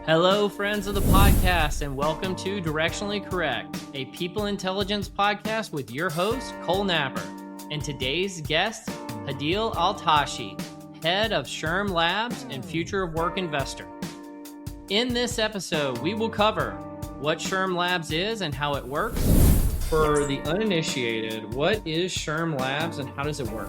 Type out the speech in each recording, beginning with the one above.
Hello, friends of the podcast, and welcome to Directionally Correct, a people intelligence podcast with your host, Cole Napper, and today's guest, Hadeel Al-Tashi, head of SHRM Labs and future of work investor. In this episode, we will cover what SHRM Labs is and how it works. For the uninitiated, what is SHRM Labs and how does it work?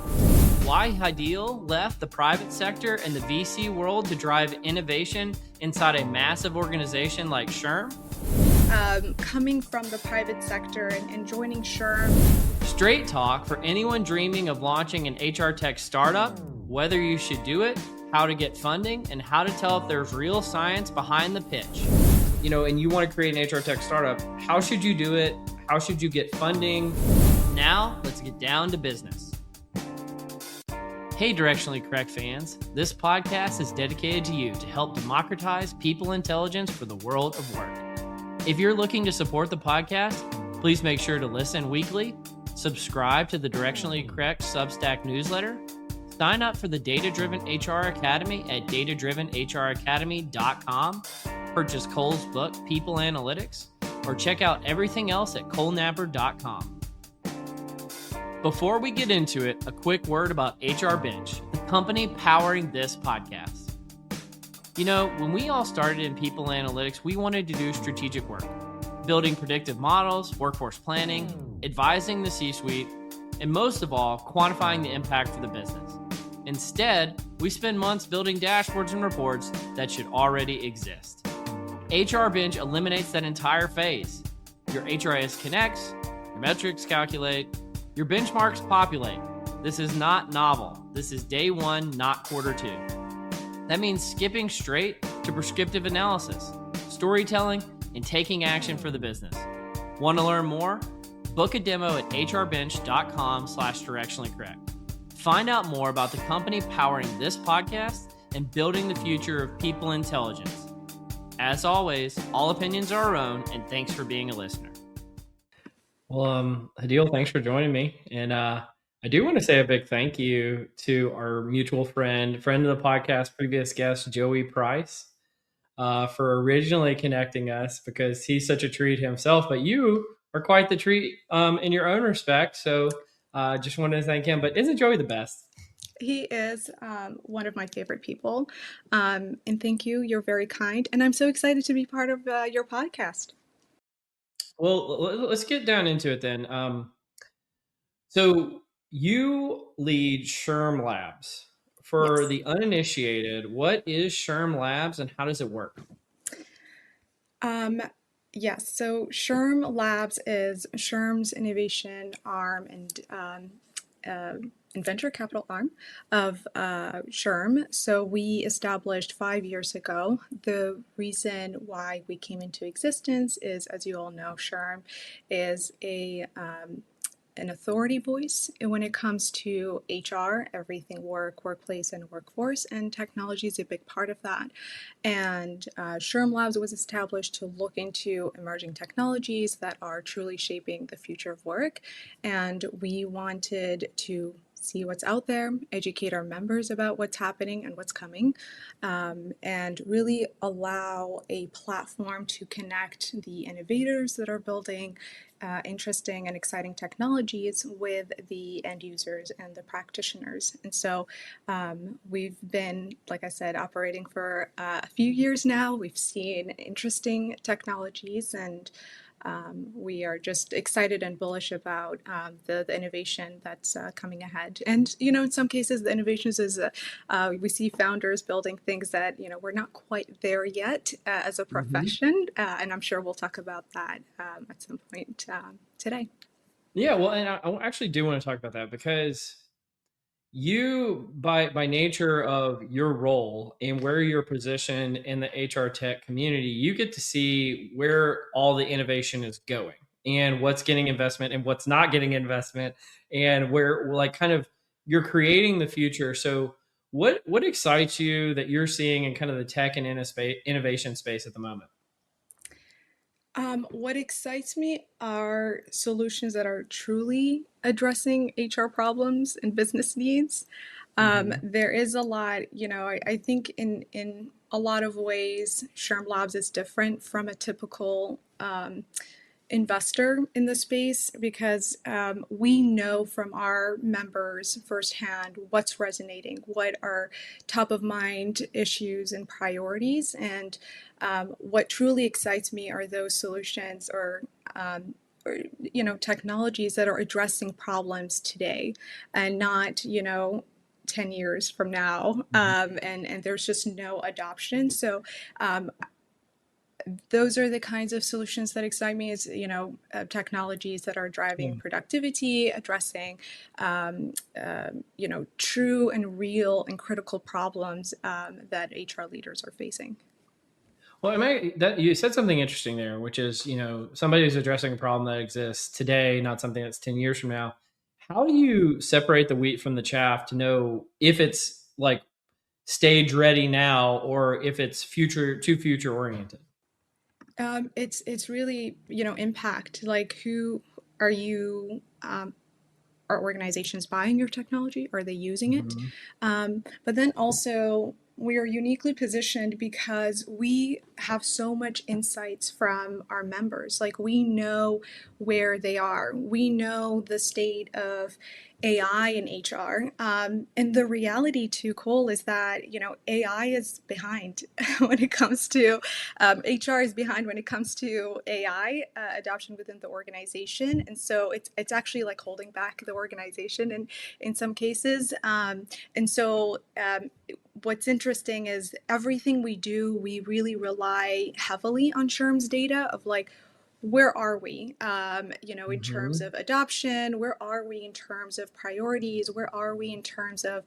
Why Hadeel left the private sector and the VC world to drive innovation inside a massive organization like SHRM. Coming from the private sector and joining SHRM. Straight talk for anyone dreaming of launching an HRTech startup, whether you should do it, how to get funding, and how to tell if there's real science behind the pitch. You know, and you want to create an HRTech startup, how should you do it? How should you get funding? Now, let's get down to business. Hey, Directionally Correct fans. This podcast is dedicated to you to help democratize people intelligence for the world of work. If you're looking to support the podcast, please make sure to listen weekly, subscribe to the Directionally Correct Substack newsletter, sign up for the Data-Driven HR Academy at datadrivenhracademy.com, purchase Cole's book, People Analytics, or check out everything else at colenapper.com. Before we get into it, a quick word about HR Bench, the company powering this podcast. You know, when we all started in people analytics, we wanted to do strategic work, building predictive models, workforce planning, advising the C-suite, and most of all, quantifying the impact for the business. Instead, we spend months building dashboards and reports that should already exist. HR Bench eliminates that entire phase. Your HRIS connects, your metrics calculate, your benchmarks populate. This is not novel. This is day one, not quarter two. That means skipping straight to prescriptive analysis, storytelling, and taking action for the business. Want to learn more? Book a demo at hrbench.com/directionallycorrect. Find out more about the company powering this podcast and building the future of people intelligence. As always, all opinions are our own, and thanks for being a listener. Well, Hadeel, thanks for joining me. And I do want to say a big thank you to our mutual friend of the podcast, previous guest, Joey Price, for originally connecting us because he's such a treat himself. But you are quite the treat in your own respect. So just wanted to thank him. But isn't Joey the best? He is one of my favorite people. And thank you. You're very kind. And I'm so excited to be part of your podcast. Well, let's get down into it then. So you lead SHRM Labs. For Yes. the uninitiated, what is SHRM Labs and how does it work? Yes, so SHRM Labs is SHRM's innovation arm and venture capital arm of SHRM. So we established 5 years ago. The reason why we came into existence is, as you all know, SHRM is an authority voice when it comes to HR, everything work, workplace, and workforce, and technology is a big part of that. And SHRM Labs was established to look into emerging technologies that are truly shaping the future of work. And we wanted to see what's out there, educate our members about what's happening and what's coming, and really allow a platform to connect the innovators that are building interesting and exciting technologies with the end users and the practitioners. And so we've been, like I said, operating for a few years now. We've seen interesting technologies, and we are just excited and bullish about the innovation that's coming ahead. And, you know, in some cases, the innovations is we see founders building things that, you know, we're not quite there yet as a profession. And I'm sure we'll talk about that at some point today. Yeah, well, and I actually do want to talk about that because you, by nature of your role and where you're positioned in the HR tech community, you get to see where all the innovation is going and what's getting investment and what's not getting investment, and where, like, kind of you're creating the future. So what excites you that you're seeing in kind of the tech and innovation space at the moment? What excites me are solutions that are truly addressing HR problems and business needs. There is a lot, you know, I think in a lot of ways, SHRM Labs is different from a typical investor in the space because we know from our members firsthand what's resonating, what are top of mind issues and priorities. And what truly excites me are those solutions or technologies that are addressing problems today and not 10 years from now, and there's just no adoption. So those are the kinds of solutions that excite me is technologies that are driving productivity, addressing true and real and critical problems that HR leaders are facing. Well, that you said something interesting there, which is, somebody who's addressing a problem that exists today, not something that's 10 years from now. How do you separate the wheat from the chaff to know if it's like stage ready now or if it's future oriented? It's really impact. Like, who are you? Are organizations buying your technology? Are they using it? Mhm. But then also, we are uniquely positioned because we have so much insights from our members. Like, we know where they are, we know the state of AI and HR. And the reality too, Cole, is that AI is behind when it comes to HR is behind when it comes to AI adoption within the organization, and so it's actually like holding back the organization in some cases. And so what's interesting is everything we do, we really rely heavily on SHRM's data of like, where are we, in terms Mhm. of adoption? Where are we in terms of priorities? Where are we in terms of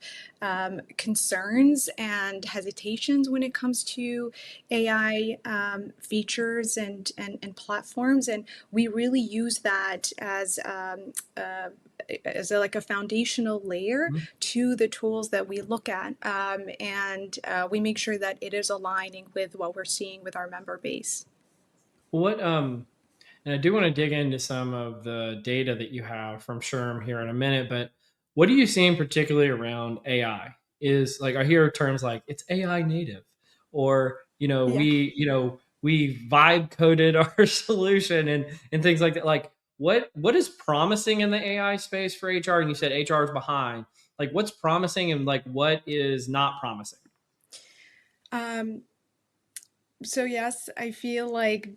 concerns and hesitations when it comes to AI features and platforms? And we really use that as like a foundational layer to the tools that we look at, and we make sure that it is aligning with what we're seeing with our member base. What And I do want to dig into some of the data that you have from SHRM here in a minute, but what are you seeing particularly around AI? Is like I hear terms like it's AI native, or Yeah. we vibe coded our solution and things like that. Like what is promising in the AI space for HR? And you said HR is behind. Like what's promising and like what is not promising? Um, so yes, I feel like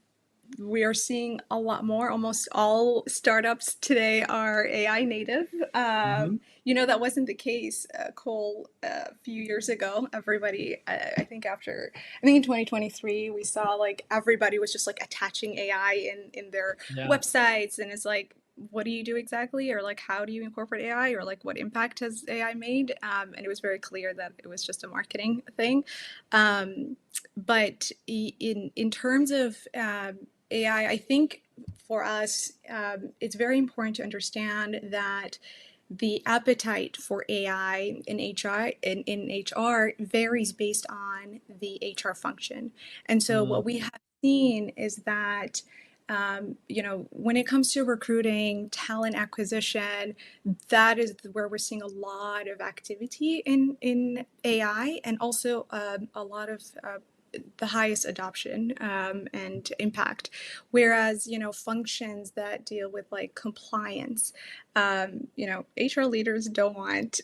we are seeing a lot more. Almost all startups today are AI native. Hmm. That wasn't the case, Cole, a few years ago. Everybody, I think in 2023, we saw like everybody was just like attaching AI in their Yeah. websites, and it's like, what do you do exactly, or like how do you incorporate AI, or like what impact has AI made? And it was very clear that it was just a marketing thing. But in terms of AI, I think for us, it's very important to understand that the appetite for AI in HR varies based on the HR function. And so Mm, what we have seen is that when it comes to recruiting, talent acquisition, that is where we're seeing a lot of activity in AI, and also a lot of the highest adoption and impact. Whereas, functions that deal with like compliance, HR leaders don't want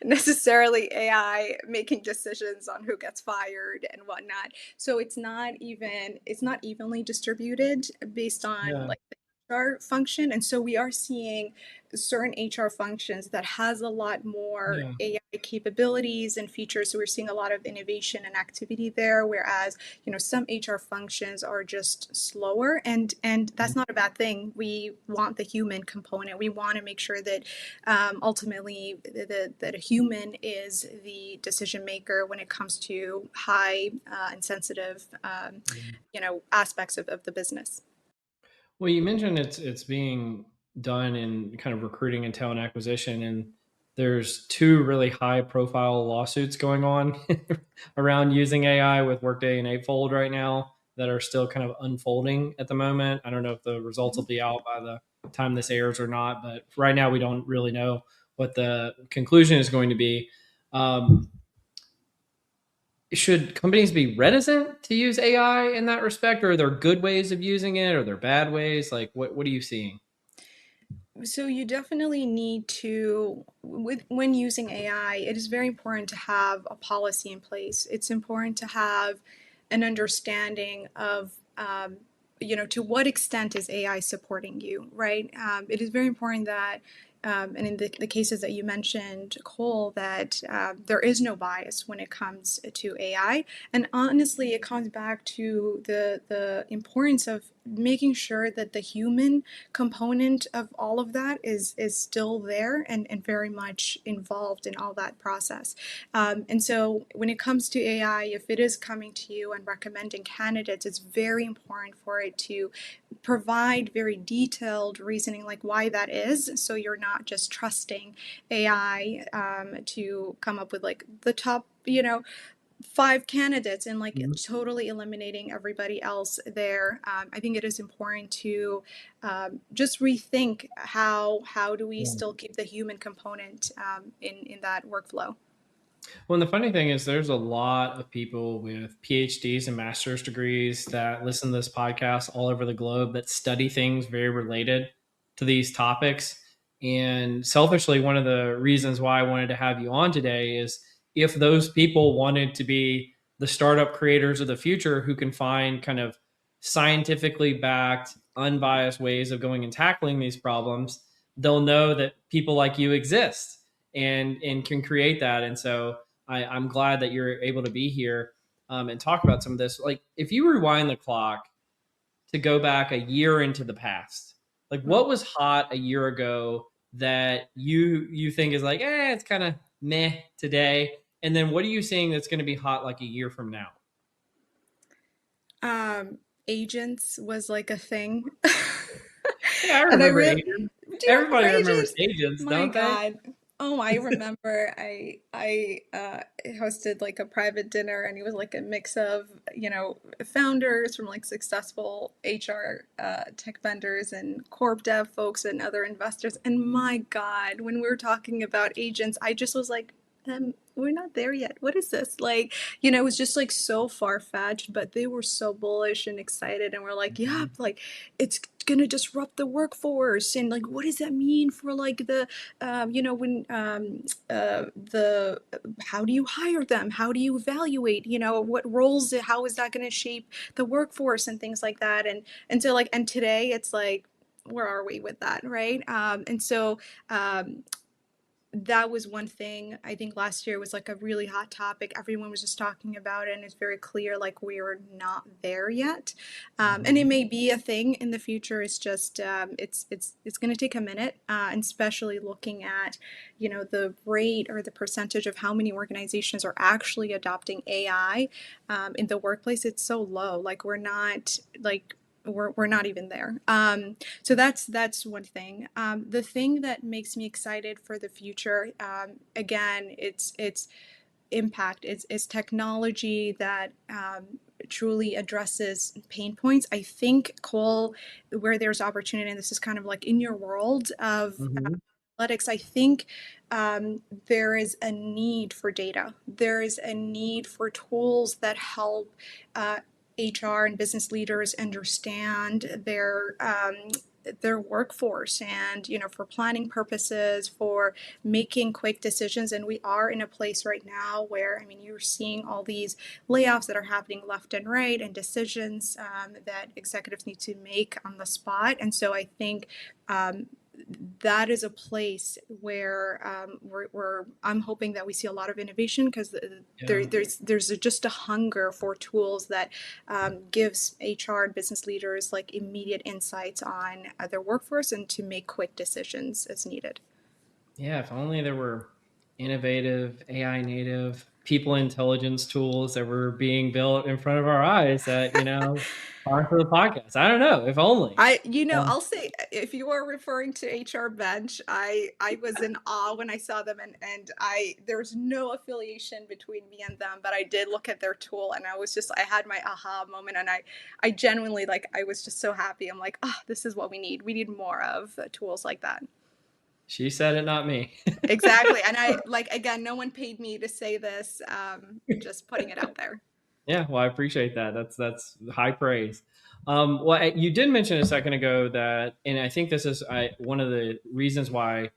necessarily AI making decisions on who gets fired and whatnot. So it's not evenly distributed based on yeah. like the HR function. And so we are seeing certain HR functions that has a lot more Yeah. AI capabilities and features. So we're seeing a lot of innovation and activity there, whereas some HR functions are just slower, and that's not a bad thing. We want the human component. We want to make sure that ultimately that a human is the decision maker when it comes to high and sensitive aspects of the business. Well, you mentioned it's being done in kind of recruiting and talent acquisition, and there's two really high profile lawsuits going on around using AI with Workday and Eightfold right now that are still kind of unfolding at the moment. I don't know if the results will be out by the time this airs or not, but right now we don't really know what the conclusion is going to be. Um, should companies be reticent to use AI in that respect, or are there good ways of using it, or are there bad ways? Like, what are you seeing? So you definitely need to, when using AI, it is very important to have a policy in place. It's important to have an understanding of, to what extent is AI supporting you, right? It is very important that, and in the cases that you mentioned, Cole, that there is no bias when it comes to AI. And honestly, it comes back to the importance of making sure that the human component of all of that is still there and very much involved in all that process. And so when it comes to AI, if it is coming to you and recommending candidates, it's very important for it to provide very detailed reasoning like why that is, so you're not just trusting AI to come up with like the top, five candidates and like Mhm. totally eliminating everybody else there. I think it is important to just rethink how do we Yeah. still keep the human component in that workflow. Well, and the funny thing is, there's a lot of people with PhDs and master's degrees that listen to this podcast all over the globe that study things very related to these topics. And selfishly, one of the reasons why I wanted to have you on today is if those people wanted to be the startup creators of the future who can find kind of scientifically backed, unbiased ways of going and tackling these problems, they'll know that people like you exist and can create that. And so I'm glad that you're able to be here and talk about some of this. Like, if you rewind the clock to go back a year into the past, like what was hot a year ago that you think is like, it's kind of meh today, and then what are you seeing that's going to be hot like a year from now? um, Agents was like a thing. Yeah, I And I remember really, agents. do you Everybody remember remembers Agents? agents, My don't they? God. Oh, I remember I hosted like a private dinner, and it was like a mix of, founders from like successful HR tech vendors and corp dev folks and other investors. And my God, when we were talking about agents, I just was like, we're not there yet. What is this? Like, it was just like so far fetched, but they were so bullish and excited, and we're like, yeah, Mhm. like it's gonna disrupt the workforce, and like, what does that mean for like the, when the how do you hire them? How do you evaluate? What roles? How is that gonna shape the workforce and things like that? And so like, and today it's like, where are we with that, right? And so um, that was one thing. I think last year was like a really hot topic. Everyone was just talking about it, and it's very clear like we're not there yet. And it Mhm. may be a thing in the future. It's just it's going to take a minute, and especially looking at the rate or the percentage of how many organizations are actually adopting AI in the workplace. It's so low. Like we're not like we're not even there. So that's one thing. The thing that makes me excited for the future, again, it's impact. It's technology that truly addresses pain points. I think, Cole, where there's opportunity, and this is kind of like in your world of Mhm. analytics, I think there is a need for data. There is a need for tools that help HR and business leaders understand their workforce, and for planning purposes, for making quick decisions. And we are in a place right now where, I mean, you're seeing all these layoffs that are happening left and right, and decisions that executives need to make on the spot. And so I think that is a place where I'm hoping that we see a lot of innovation, because Yeah. there's just a hunger for tools that gives HR and business leaders like immediate insights on their workforce and to make quick decisions as needed. Yeah, if only there were innovative AI native people intelligence tools that were being built in front of our eyes that, sponsor the podcast. I don't know, if only. Um, I'll say, if you are referring to HR Bench, I was in awe when I saw them, and there's no affiliation between me and them, but I did look at their tool, and I had my aha moment, and I genuinely, like, I was just so happy. I'm like, this is what we need. We need more of tools like that. She said it, not me. Exactly. And I like, again, no one paid me to say this, just putting it out there. Yeah, well, I appreciate that. That's high praise. Well, you did mention a second ago that, and I think this is one of the reasons why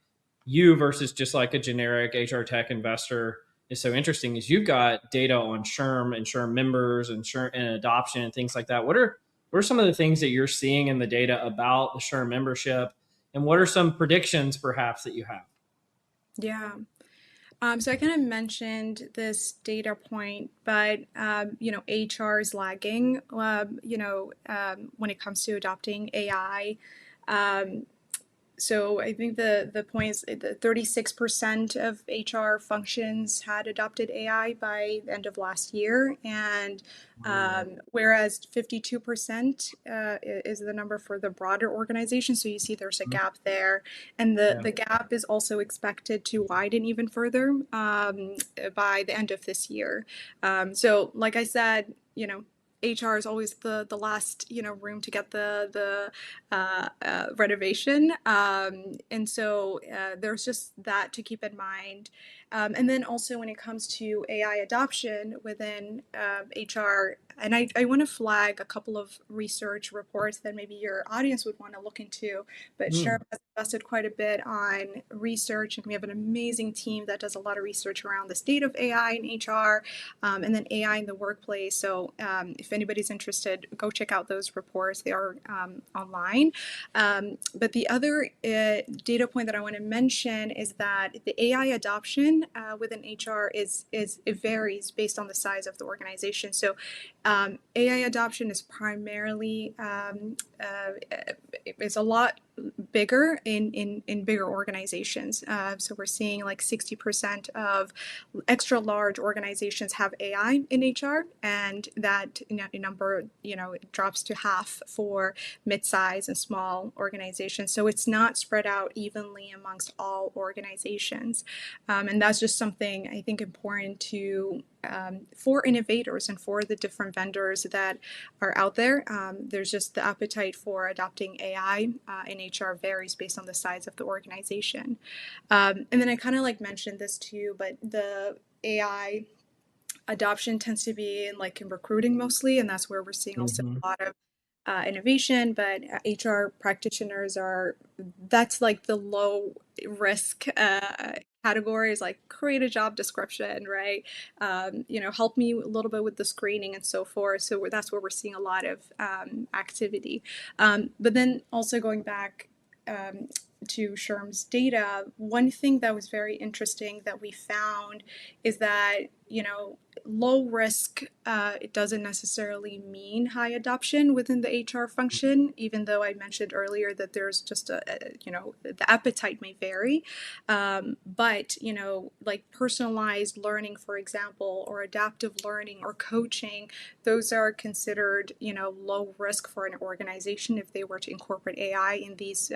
you versus just like a generic HR tech investor is so interesting is you've got data on SHRM and SHRM members and SHRM and adoption and things like that. What are some of the things that you're seeing in the data about the SHRM membership, and what are some predictions perhaps that you have? Yeah. So I kind of mentioned this data point, but HR is lagging. When it comes to adopting AI. Um, so I think the point is that 36% of HR functions had adopted AI by the end of last year, and whereas 52% is the number for the broader organization. So you see there's a gap there, and Yeah. the gap is also expected to widen even further by the end of this year. So like I said, HR is always the last room to get the renovation, and so there's just that to keep in mind. And then also when it comes to AI adoption within HR, and I want to flag a couple of research reports that maybe your audience would want to look into. But SHRM Mm. has invested quite a bit on research, and we have an amazing team that does a lot of research around the state of AI in HR, and then AI in the workplace. So if anybody's interested, go check out those reports. They are online. But the other data point that I want to mention is that the AI adoption within HR it varies based on the size of the organization. So AI adoption is primarily is a lot bigger in bigger organizations. So we're seeing like 60% of extra large organizations have AI in HR, and that number it drops to half for mid-size and small organizations. So it's not spread out evenly amongst all organizations, and that's just something I think important to for innovators and for the different vendors that are out there. There's just the appetite for adopting AI in HR varies based on the size of the organization. And then I kind of like mentioned this too, but the AI adoption tends to be in recruiting mostly, and that's where we're seeing also Hmm. a lot of innovation. But HR practitioners that's like the low risk categories, like create a job description, right? Help me a little bit with the screening and so forth. So that's where we're seeing a lot of activity. But then also going back to SHRM's data, one thing that was very interesting that we found is that low risk, it doesn't necessarily mean high adoption within the HR function, even though I mentioned earlier that there's just the appetite may vary. But, like personalized learning, for example, or adaptive learning or coaching, those are considered, low risk for an organization if they were to incorporate AI in these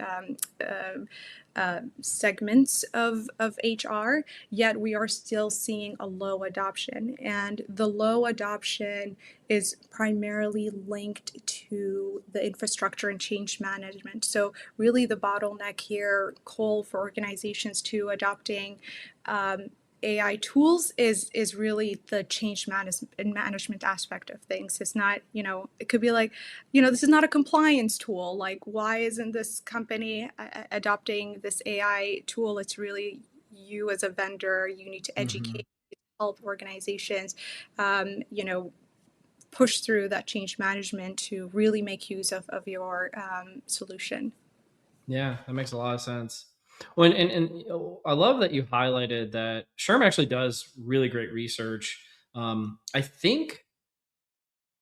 segments of HR, yet we are still seeing a low adoption. And the low adoption is primarily linked to the infrastructure and change management. So, really, the bottleneck here, call for organizations to adopting AI tools is really the change management aspect of things. It's not, it could be like, this is not a compliance tool. Like, why isn't this company adopting this AI tool? It's really you as a vendor. You need to Hmm. educate, help organizations, push through that change management to really make use of your solution. Yeah, that makes a lot of sense. Well, and I love that you highlighted that SHRM actually does really great research. I think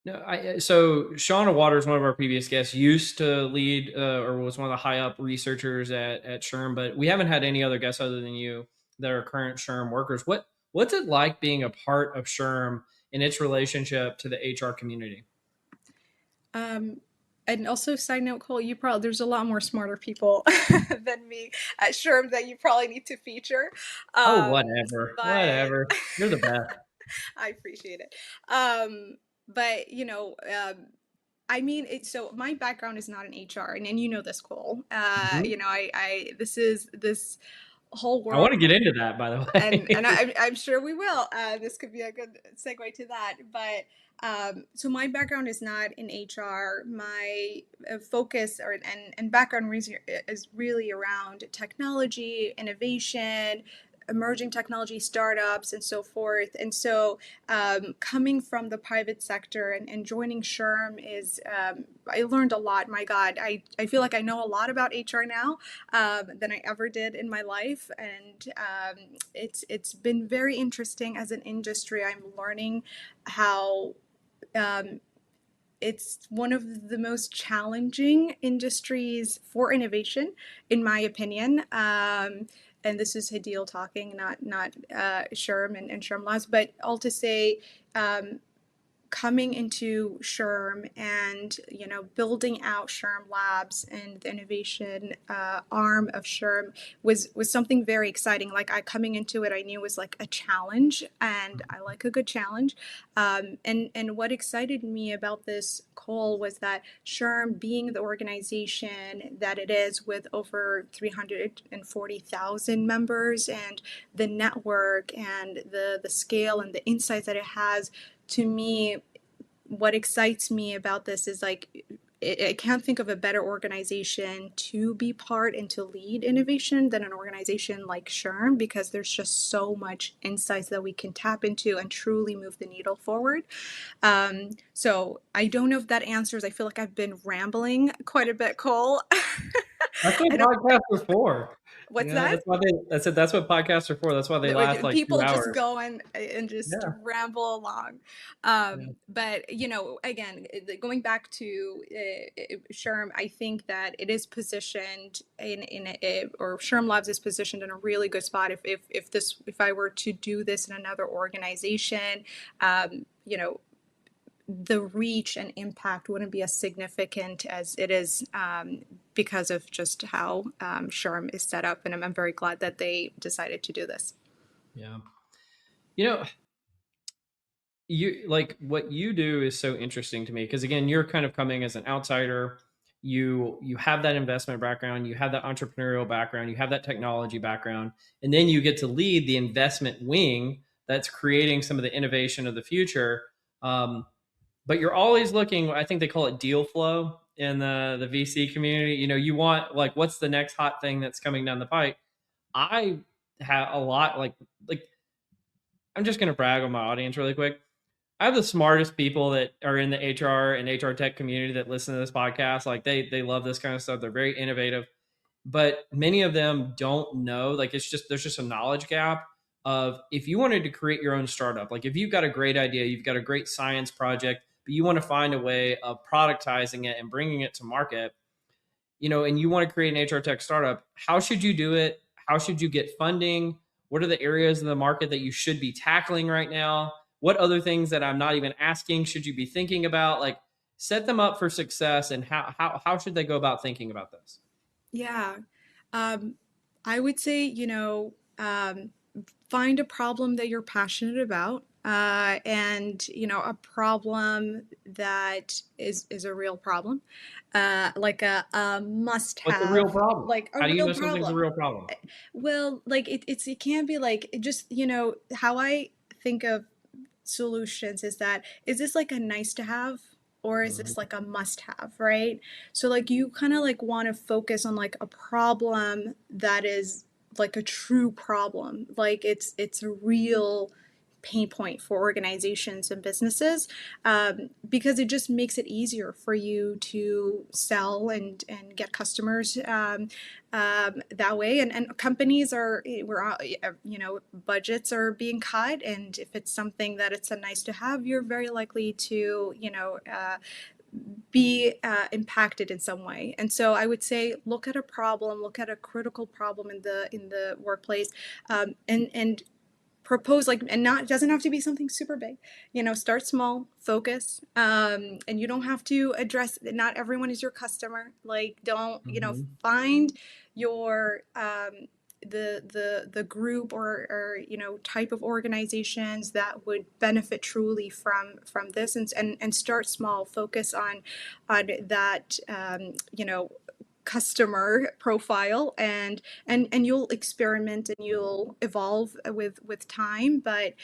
no, so Shauna Waters, one of our previous guests, used to lead or was one of the high up researchers at SHRM, but we haven't had any other guests other than you that are current SHRM workers. What's it like being a part of SHRM and its relationship to the HR community? Um, and also, side note, Cole, there's a lot more smarter people than me at SHRM that you probably need to feature. Oh, Um, whatever, but whatever. You're the best. I appreciate it. But I mean, so my background is not in HR, and you know this, Cole. Mhm. This is this whole I want world, to get into that, by the and way. I'm sure we will. This could be a good segue to that. But so my background is not in HR. My focus and background reason is really around technology, innovation, emerging technology startups, and so forth. And so coming from the private sector and joining SHRM is, I learned a lot. My God, I feel like I know a lot about HR now than I ever did in my life. And it's been very interesting as an industry. I'm learning how um, it's one of the most challenging industries for innovation, in my opinion. And this is Hadeel talking, not Sherm and Sherm Labs, but all to say, um, coming into SHRM and building out SHRM Labs and the innovation arm of SHRM was something very exciting. Like I coming into it, I knew it was like a challenge, and I like a good challenge. And what excited me about this call was that SHRM, being the organization that it is, with over 340,000 members, and the network and the scale and the insights that it has, to me, what excites me about this is like I can't think of a better organization to be part and to lead innovation than an organization like SHRM, because there's just so much insights that we can tap into and truly move the needle forward. So I don't know if that answers. I feel like I've been rambling quite a bit, Cole. That's what I don't. podcasts are for. What's Yeah, that? that's why I said that's what podcasts are for. That's why they last like two People just hours. go and just Yeah. ramble along. Yeah. But again, going back to SHRM, I think that it is positioned or SHRM Labs is positioned in a really good spot. If I were to do this in another organization, the reach and impact wouldn't be as significant as it is, because of just how SHRM is set up. And I'm very glad that they decided to do this. Yeah. You know, you like what you do is so interesting to me because again, you're kind of coming as an outsider. You have that investment background, you have that entrepreneurial background, you have that technology background, and then you get to lead the investment wing that's creating some of the innovation of the future. But you're always looking. I think they call it deal flow in the VC community. You want like what's the next hot thing that's coming down the pipe. I have a lot like I'm just gonna brag on my audience really quick. I have the smartest people that are in the HR and HR tech community that listen to this podcast. Like they love this kind of stuff. They're very innovative, but many of them don't know. Like there's just a knowledge gap of if you wanted to create your own startup. Like if you've got a great idea, you've got a great science project, but you want to find a way of productizing it and bringing it to market, and you want to create an HR tech startup. How should you do it? How should you get funding? What are the areas of the market that you should be tackling right now? What other things that I'm not even asking should you be thinking about? Like set them up for success, and how should they go about thinking about this? Yeah. Um, I would say, find a problem that you're passionate about, and, a problem that is a real problem, like a must What's a real have, problem? like a How do you real know something's a problem. real problem? Well, like it can be like just, how I think of solutions is that, is this like a nice to have, or is this Mhm. like a must have, right? So like you kind of like want to focus on like a problem that is like a true problem, like it's a real pain point for organizations and businesses, because it just makes it easier for you to sell and get customers, that way. And companies budgets are being cut, and if it's something that it's a nice to have, you're very likely to be impacted in some way. And so I would say look at a problem, look at a critical problem in the workplace, and propose, like, and not, it doesn't have to be something super big, start small, focus, and you don't have to address, not everyone is your customer, like don't, Mhm. find your the group or type of organizations that would benefit truly from this, and start small, focus on that customer profile, and you'll experiment and you'll evolve with time. But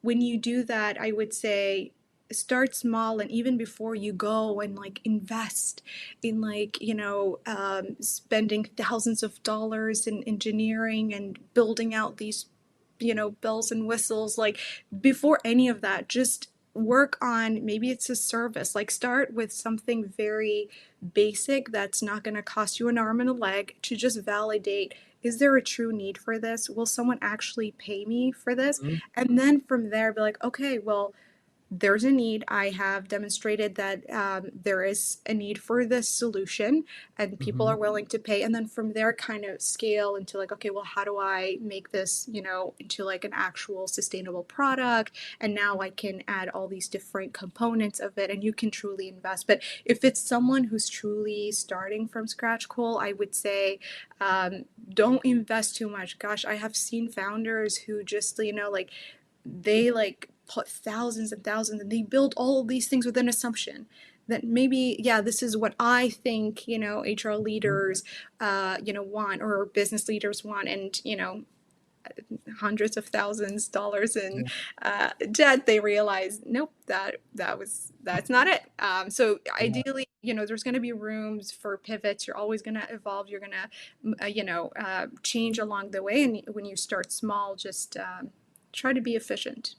when you do that, I would say start small, and even before you go and like invest in spending thousands of dollars in engineering and building out these bells and whistles, like before any of that, just work on, maybe it's a service, like start with something very basic that's not going to cost you an arm and a leg, to just validate, is there a true need for this, will someone actually pay me for this? Mhm. And then from there be like, okay, well, there's a need. I have demonstrated that there is a need for this solution, and people Mhm. are willing to pay. And then from there, kind of scale into like, okay, well, how do I make this, into like an actual sustainable product? And now I can add all these different components of it, and you can truly invest. But if it's someone who's truly starting from scratch, Cole, I would say don't invest too much. Gosh, I have seen founders who just, like, they like put thousands and thousands, and they build all of these things with an assumption that maybe, yeah, this is what I think, HR Mhm. leaders want, or business leaders want, and hundreds of thousands dollars in Yeah. debt, they realize, nope, that's not it. So Yeah. ideally, there's going to be rooms for pivots. You're always going to evolve. You're going to change along the way, and when you start small, just try to be efficient.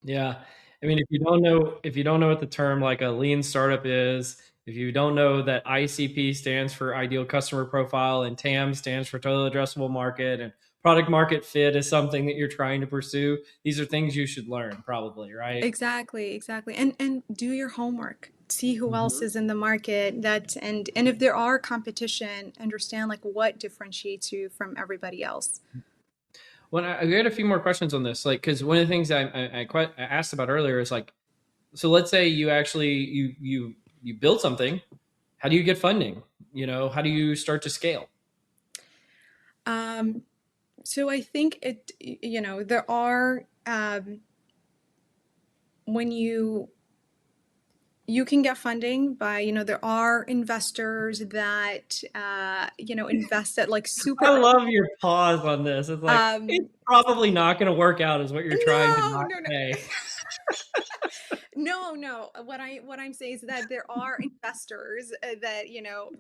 Yeah. I mean, if you don't know what the term like a lean startup is, if you don't know that ICP stands for ideal customer profile and TAM stands for total addressable market, and product market fit is something that you're trying to pursue, these are things you should learn probably, right? Exactly, exactly. And do your homework. See who else Mhm. is in the market, and if there are competition, understand like what differentiates you from everybody else. Well, I had a few more questions on this, like because one of the things I asked about earlier is like, so let's say you actually you build something. How do you get funding? How do you start to scale? Um, so I think there are, when you can get funding by, there are investors that invest at like super I love your pause on this. It's like it's um probably not going to work out, is what you're trying to no, not no, no. say. No, no. What I'm saying is that there are investors that,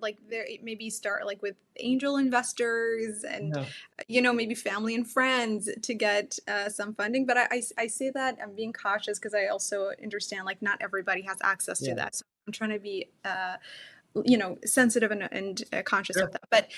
like, there maybe start like with angel investors, and Yeah, maybe family and friends to get some funding. But I say that I'm being cautious because I also understand like not everybody has access to yeah, that. So I'm trying to be sensitive and conscious of sure. that. But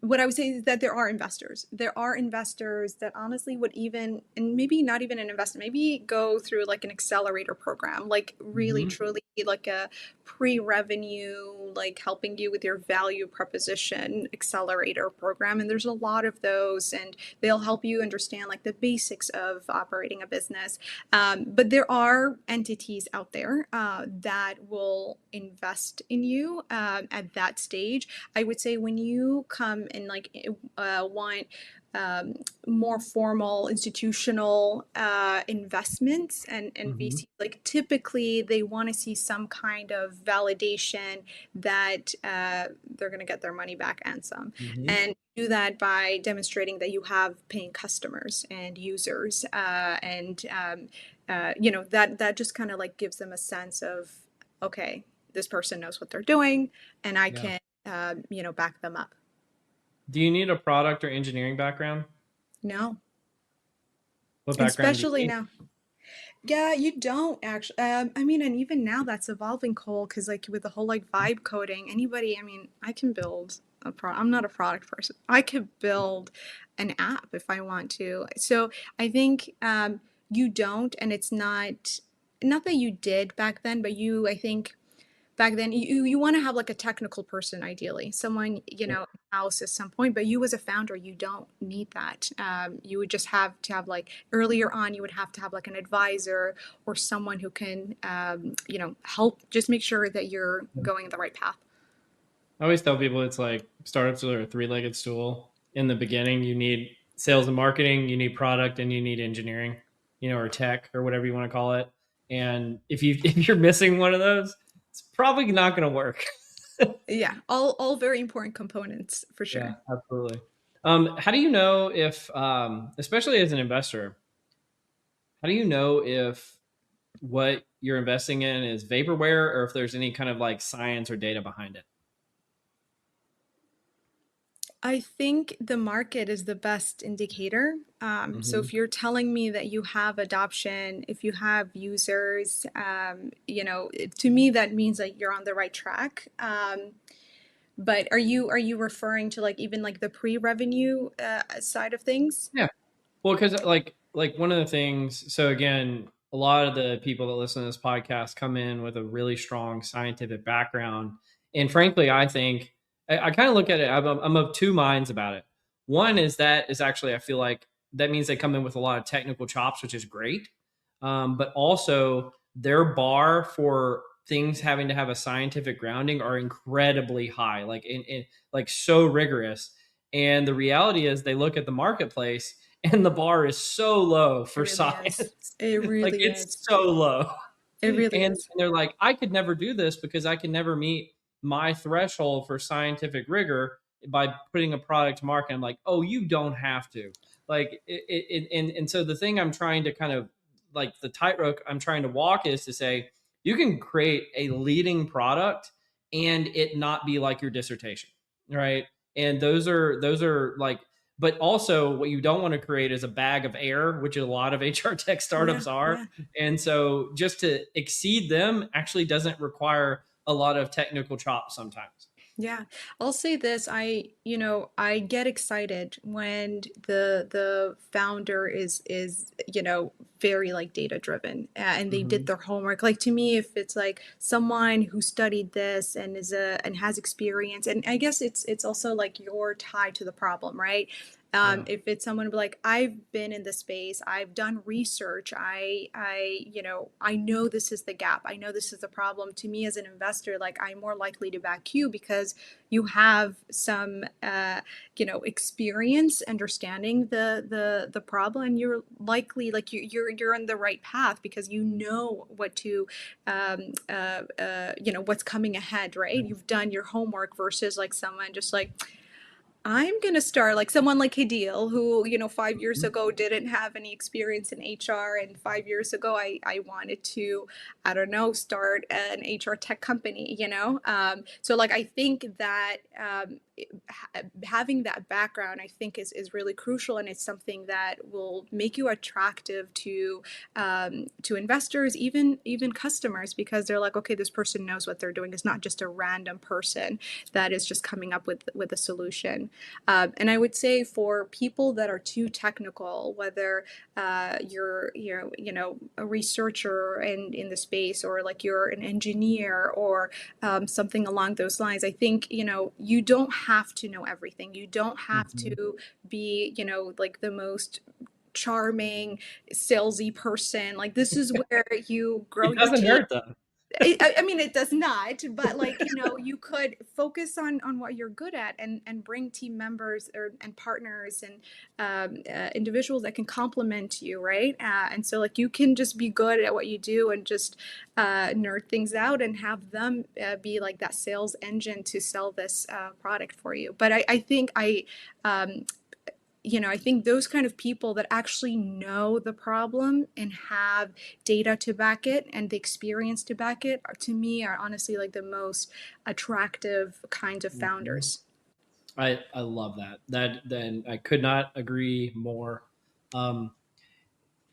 what I would say is that there are investors. There are investors that honestly would even, and maybe not even an investment, maybe go through like an accelerator program, like really Hmm. truly like a pre-revenue, like helping you with your value proposition accelerator program. And there's a lot of those, and they'll help you understand like the basics of operating a business. But there are entities out there that will invest in you at that stage. I would say when you come and like want um, more formal institutional investments and Hmm. VC, like typically they want to see some kind of validation that they're going to get their money back and some. Hmm. And do that by demonstrating that you have paying customers and users, and that just kind of like gives them a sense of, okay, this person knows what they're doing, and I Yeah. can back them up. Do you need a product or engineering background? No, What and background do you especially need? now. Yeah, you don't actually. I mean, and even now that's evolving, Cole, because like with the whole like vibe coding, anybody. I mean, I can build a pro. I'm not a product person. I could build an app if I want to. So I think you don't, and it's not that you did back then, but I think back then you want to have like a technical person, ideally someone house at some point, but you as a founder, you don't need that. You would just have to have like earlier on, you would have to have like an advisor or someone who can help just make sure that you're Yeah. going the right path. I always tell people it's like startups are a three-legged stool. in the beginning. You need sales and marketing, you need product, and you need engineering, or tech or whatever you want to call it. And if you're missing one of those, it's probably not going to work. Yeah, all very important components for Yeah, sure. absolutely. How do you know if, especially as an investor, how do you know if what you're investing in is vaporware or if there's any kind of like science or data behind it? I think the market is the best indicator. So Hmm. if you're telling me that you have adoption, if you have users, to me that means that you're on the right track. But are you referring to like even like the pre-revenue side of things? Yeah. Well, because like one of the things. So again, a lot of the people that listen to this podcast come in with a really strong scientific background, and frankly, I think I kind of look at it. I'm of two minds about it. One is that is actually I feel like that means they come in with a lot of technical chops, which is great. But also their bar for things having to have a scientific grounding are incredibly high, like so rigorous. And the reality is, they look at the marketplace and the bar is so low It for really is. science. It Like really it's is. so low. It really And is. they're like, I could never do this because I can never meet my threshold for scientific rigor by putting a product to market. I'm like, oh, you don't have to. Like, and so the thing I'm trying to kind of like the tightrope I'm trying to walk is to say, you can create a leading product and it not be like your dissertation, right? And those are like, but also what you don't want to create is a bag of air, which a lot of HR tech Yeah, startups are. yeah. And so just to exceed them actually doesn't require a lot of technical chops sometimes. Yeah, I'll say this. I get excited when the founder is very like data driven and they did Hmm. their homework. Like to me, if it's like someone who studied this and has experience, and I guess it's also like your tie to the problem, right? Yeah. If it's someone like I've been in the space, I've done research, I know this is the gap, I know this is the problem. To me as an investor, like I'm more likely to back you because you have some experience understanding the problem, and you're likely like you're on the right path because you know what to what's coming ahead, right? You've done your homework versus like someone just like I'm gonna start like someone like Hadeel, who, 5 years Mhm. ago didn't have any experience in HR, and 5 years ago I wanted to, I don't know, start an HR tech company. So like I think that having that background, I think is really crucial, and it's something that will make you attractive to investors, even customers, because they're like, okay, this person knows what they're doing. It's not just a random person that is just coming up with a solution. And I would say for people that are too technical, whether you're a researcher in the space, or like you're an engineer, or something along those lines, I think you don't have to know everything. You don't have Mhm. to be like the most charming salesy person. Like this is where you grow It your doesn't team. hurt though. I mean, it does not, but like, you could focus on what you're good at, and bring team members and partners and individuals that can complement you, right? And so like you can just be good at what you do and just nerd things out and have them be like that sales engine to sell this product for you. But I think um, I think those kind of people that actually know the problem and have data to back it and the experience to back it, to me, are honestly like the most attractive kinds of Mhm. founders. I love that. That then I could not agree more. Um,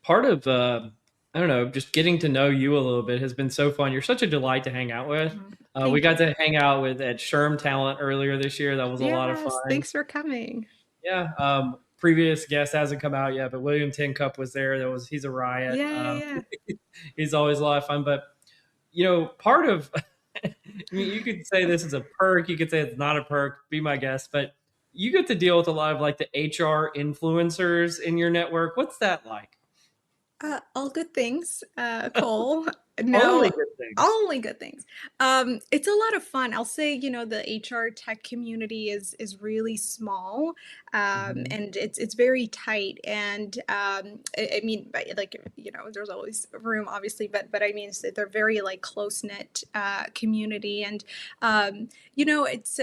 Part of I don't know, just getting to know you a little bit has been so fun. You're such a delight to hang out with. Mhm. We Thank got you. to hang out with at SHRM Talent earlier this year. That was a lot of Yes, fun. thanks for coming. Yeah. Previous guest hasn't come out yet, but William Tincup was there. He's a riot. Yeah, yeah, yeah. He's always a lot of fun. But part of I mean, you could say this is a perk. You could say it's not a perk. Be my guest, but you get to deal with a lot of like the HR influencers in your network. What's that like? All good things, Cole. Only No, good things. only good things. It's a lot of fun. I'll say, the HR tech community is really small, Mhm. and it's very tight. And I mean, like, there's always room, obviously, but I mean, they're very like close knit community, and it's.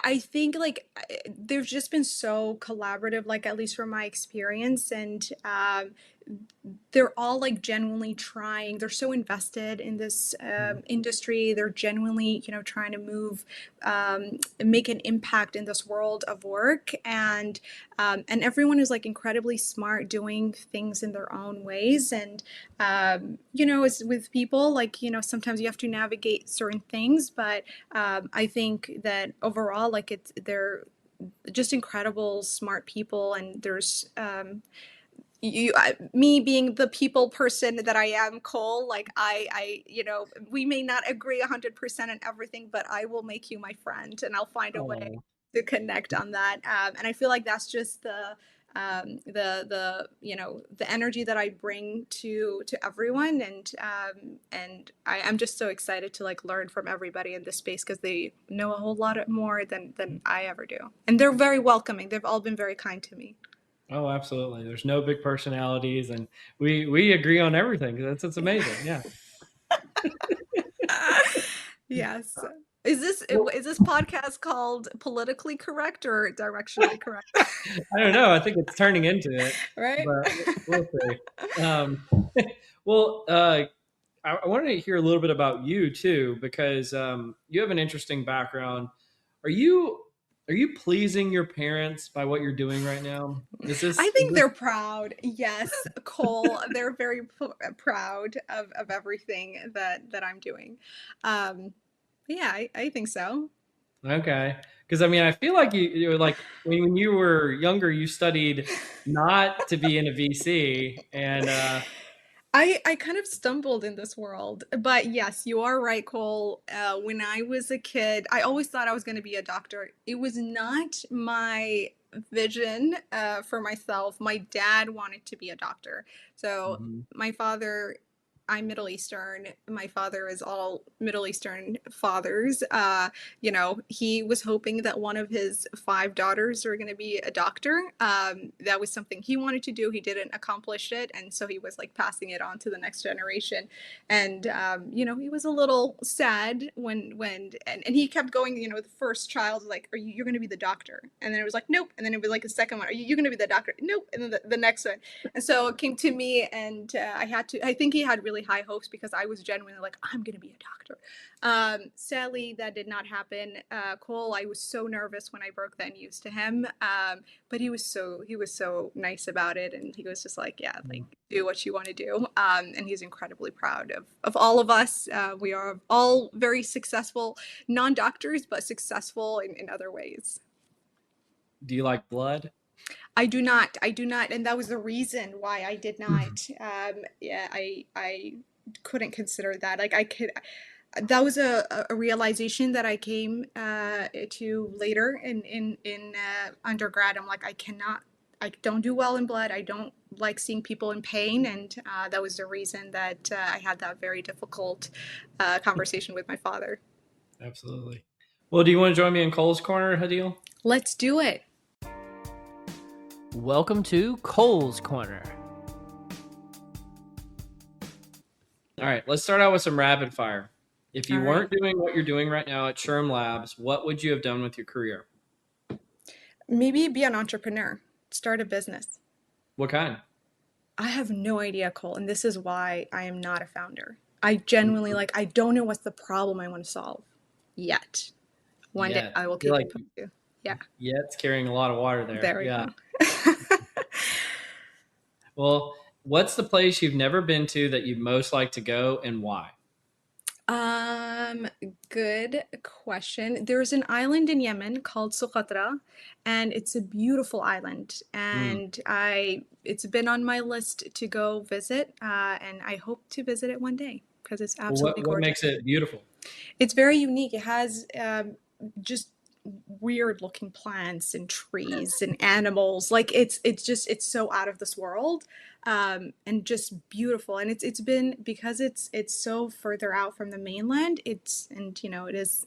I think like they've just been so collaborative, like at least from my experience, and they're all like genuinely trying. They're so invested in this Mhm. industry. They're genuinely, trying to make an impact in this world of work, and everyone is like incredibly smart, doing things in their own ways. And as with people, like sometimes you have to navigate certain things, but I think that overall, like they're just incredible, smart people, and there's me being the people person that I am, Cole, like we may not agree 100% on everything, but I will make you my friend and I'll find a way Oh, to connect on that. And I feel like that's just the energy that I bring to everyone. And I'm just so excited to like learn from everybody in this space because they know a whole lot more than I ever do. And they're very welcoming. They've all been very kind to me. oh, absolutely. There's no big personalities, and we agree on everything. That's Yeah. amazing. Yeah. Yes. Is this podcast called politically correct or directionally correct? I don't know. I think it's turning into it, Right? but we'll see. Well, I wanted to hear a little bit about you too, because you have an interesting background. Are you are you pleasing your parents by what you're doing right now? I Is think this they're proud. Yes, Cole, they're very proud of everything that I'm doing. Um, yeah, I think so. okay? Because I mean, I feel like you're like when you were younger, you studied not to be in a VC, and I kind of stumbled in this world, but yes, you are right, Cole. When I was a kid, I always thought I was going to be a doctor. It was not my vision for myself. My dad wanted to be a doctor. So Mhm. my father, I'm Middle Eastern. My father is all Middle Eastern fathers. He was hoping that one of his five daughters were going to be a doctor. That was something he wanted to do. He didn't accomplish it, and so he was like passing it on to the next generation. And he was a little sad and he kept going. The first child was like, you're going to be the doctor?" And then it was like, "Nope." And then it was like the second one, you're going to be the doctor?" "Nope." And then the next one. And so it came to me, and I think he had really high hopes because I was genuinely like, I'm going to be a doctor. Sadly, that did not happen. Cole, I was so nervous when I broke that news to him. But he was so nice about it. And he was just like, yeah, like do what you want to do. And he's incredibly proud of all of us. We are all very successful, non-doctors, but successful in other ways. Do you like blood? I do not. I do not, and that was the reason why I did Mhm. not. Yeah, I couldn't consider that. Like I could. That was a realization that I came to later in undergrad. I'm like, I cannot. I don't do well in blood. I don't like seeing people in pain, and that was the reason that I had that very difficult conversation with my father. Absolutely. Well, do you want to join me in Cole's Corner, Hadeel? Let's do it. Welcome to Cole's Corner. All right, let's start out with some rapid fire. If All you right. weren't doing what you're doing right now at SHRM Labs, what would you have done with your career? Maybe be an entrepreneur. Start a business. What kind? I have no idea, Cole, and this is why I am not a founder. I genuinely like I don't know what's the problem I want to solve yet. One day Yet. I will I feel keep like you posted. Yeah, yet's carrying a lot of water there. there we Yeah. go. Well, what's the place you've never been to that you'd most like to go and why? Um, Good question. There's an island in Yemen called Socotra, and it's a beautiful island. Hmm. And it's been on my list to go visit, and I hope to visit it one day because it's Well, absolutely what gorgeous. makes it beautiful? It's very unique. It has just weird looking plants and trees and animals. Like it's so out of this world, and just beautiful. And it's been, because it's so further out from the mainland. It's and you know it is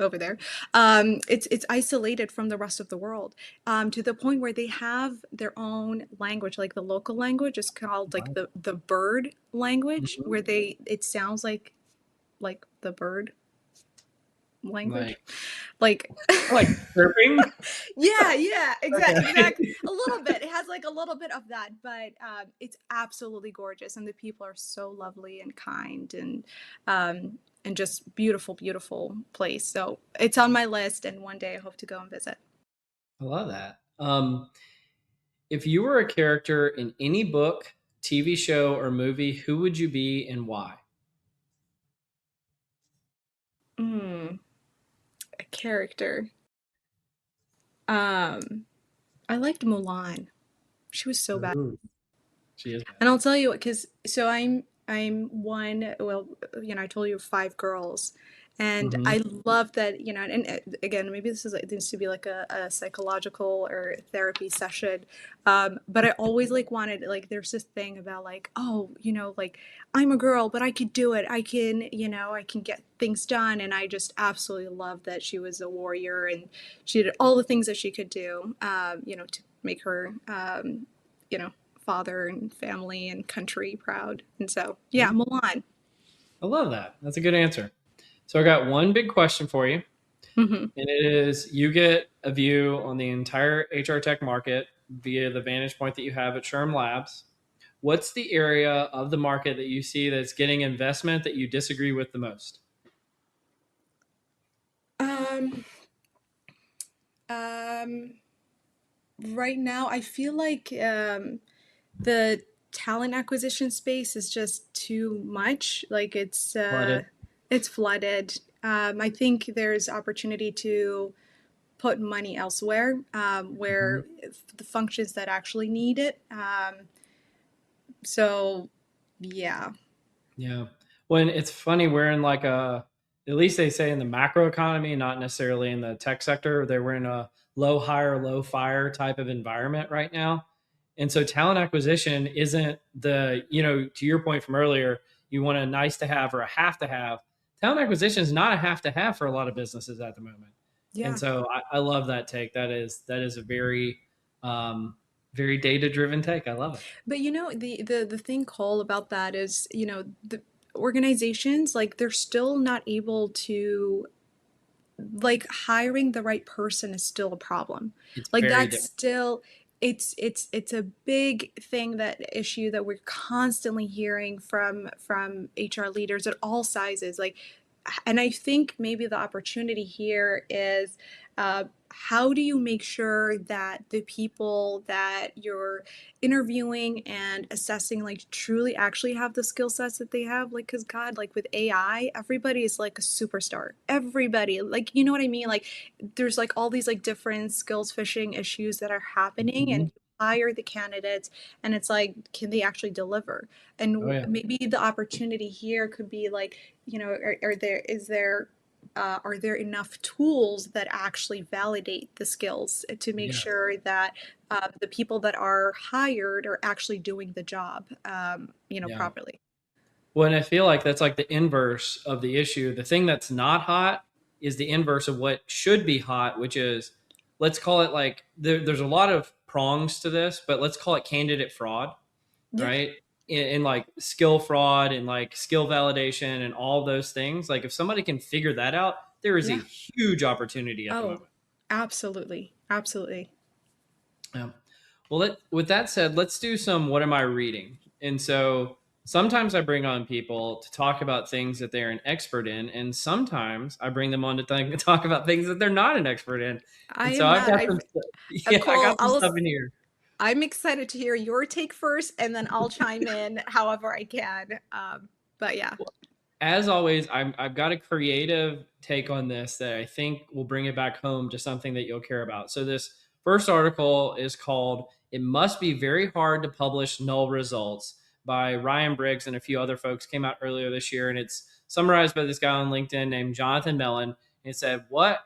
over there. It's isolated from the rest of the world, to the point where they have their own language, like the local language is called like Wow. the bird language, Mhm. where it sounds like the bird language, Like, like like chirping. yeah, yeah, Okay. exactly. A little bit. It has like a little bit of that, but it's absolutely gorgeous, and the people are so lovely and kind, and just beautiful, beautiful place. So it's on my list, and one day I hope to go and visit. I love that. If you were a character in any book, TV show, or movie, who would you be and why? Mm, a character. Um, I liked Mulan. She was so bad. Ooh, she is And I'll badass. tell you what, because so I'm one. Well, I told you five girls, and Hmm. I love that. And again, maybe this needs to be like a psychological or therapy session. But I always like wanted, like, there's this thing about like, oh, like I'm a girl, but I could do it. I can get things done. And I just absolutely love that she was a warrior, and she did all the things that she could do. To make her, you know father and family and country proud. And so, yeah, Milan. I love that. That's a good answer. So I got one big question for you, Hmm. and it is: you get a view on the entire HR tech market via the vantage point that you have at SHRM Labs. What's the area of the market that you see that's getting investment that you disagree with the most? Um, um, right now, I feel like the talent acquisition space is just too much. Like Flooded. it's flooded. I think there's opportunity to put money elsewhere, Mhm. where the functions that actually need it. So, yeah, Yeah. When it's funny, we're in like at least they say in the macro economy, not necessarily in the tech sector, they were in a low hire, low fire type of environment right now. And so talent acquisition isn't to your point from earlier, you want a nice to have or a have to have. Talent acquisition is not a have to have for a lot of businesses at the moment. And yeah. so I love that take. That is a um, very data driven take. I love it. But the thing, Cole, about that is, the organizations, like, they're still not able to, like, hiring the right person is still a problem. It's Like, very that's different. still, it's a big thing, that issue that we're constantly hearing from HR leaders at all sizes. Like, and I think maybe the opportunity here is, how do you make sure that the people that you're interviewing and assessing, like, truly actually have the skill sets that they have? Like, because God, like, with AI, everybody is like a superstar. Everybody, like, you know what I mean? Like, there's like all these like different skills fishing issues that are happening, and Mhm. you hire the candidates, and it's like, can they actually deliver? Oh And yeah. maybe the opportunity here could be like, are there enough tools that actually validate the skills to make Yeah. sure that the people that are hired are actually doing the job, Yeah. properly? Well, and I feel like that's like the inverse of the issue. The thing that's not hot is the inverse of what should be hot, which is, let's call it like there's a lot of prongs to this, but let's call it candidate fraud, Yeah. right? In like skill fraud and like skill validation and all those things. Like if somebody can figure that out, there is a Yeah. huge opportunity at the Oh, moment. absolutely. Absolutely. Yeah. Well, with that said, let's do some what am I reading? And so sometimes I bring on people to talk about things that they're an expert in, and sometimes I bring them on to talk about things that they're not an expert in. I And so am I've not. got some, yeah, I Cole, got some stuff in here. I'm excited to hear your take first, and then I'll chime in however I can. But yeah. As always, I've got a creative take on this that I think will bring it back home to something that you'll care about. So this first article is called "It Must Be Very Hard to Publish Null Results" by Ryan Briggs and a few other folks. Came out earlier this year, and it's summarized by this guy on LinkedIn named Jonathan Mellon. and it said, what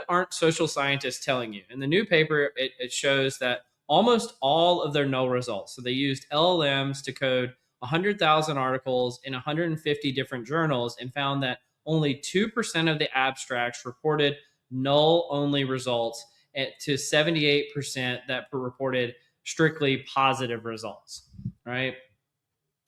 aren't social scientists telling you? In the new paper, it shows that almost all of their null results. So they used LLMs to code 100,000 articles in 150 different journals and found that only 2% of the abstracts reported null only results to 78% that reported strictly positive results, right?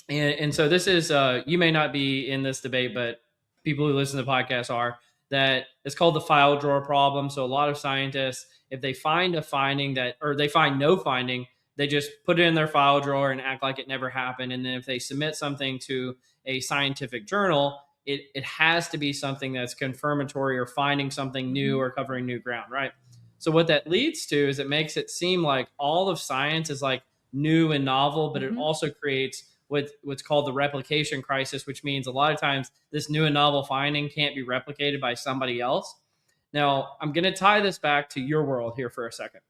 And so this is, you may not be in this debate, but people who listen to the podcast are, that it's called the file drawer problem. So a lot of scientists, if they find a finding or they find no finding, they just put it in their file drawer and act like it never happened. And then if they submit something to a scientific journal, it has to be something that's confirmatory or finding something new or covering new ground, right? So what that leads to is it makes it seem like all of science is like new and novel, but it also creates what's called the replication crisis, which means a lot of times this new and novel finding can't be replicated by somebody else. Now, I'm going to tie this back to your world here for a second.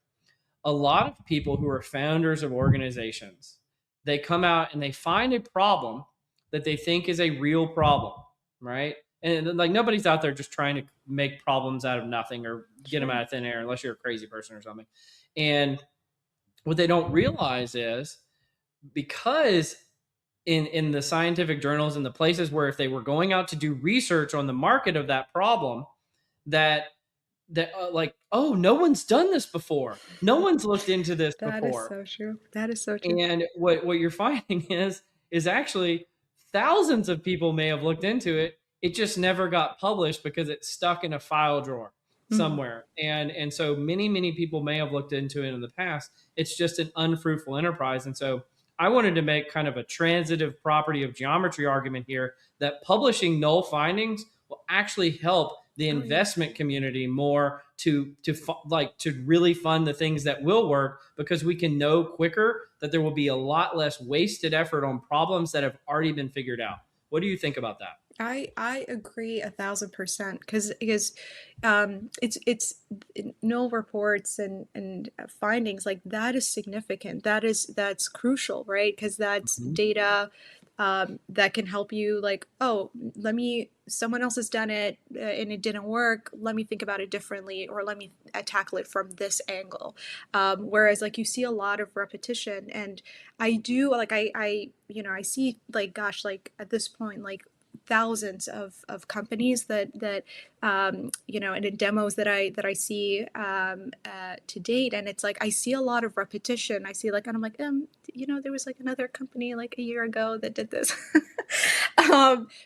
A lot of people who are founders of organizations, they come out and they find a problem that they think is a real problem, right? And like nobody's out there just trying to make problems out of nothing or get them out of thin air, unless you're a crazy person or something. And what they don't realize is, because in the scientific journals and the places where if they were going out to do research on the market of that problem, that like, oh, no one's done this before. No one's looked into this That before. is so true. That is so true. And what you're finding is actually thousands of people may have looked into it. It just never got published because it's stuck in a file drawer somewhere. And so many people may have looked into it in the past. It's just an unfruitful enterprise. And so I wanted to make kind of a transitive property of geometry argument here that publishing null findings will actually help the investment community more to really fund the things that will work, because we can know quicker that there will be a lot less wasted effort on problems that have already been figured out. What do you think about that? I agree 1,000%, because it's null reports and findings like that is significant. That's crucial, right? Because that's data that can help you, like, oh, someone else has done it and it didn't work. Let me think about it differently, or let me tackle it from this angle. Whereas like you see a lot of repetition, and I do like I see, like, gosh, like at this point, like thousands of companies that and in demos that I see to date, and it's like I see a lot of repetition. I see, like, and I'm like, there was like another company like a year ago that did this.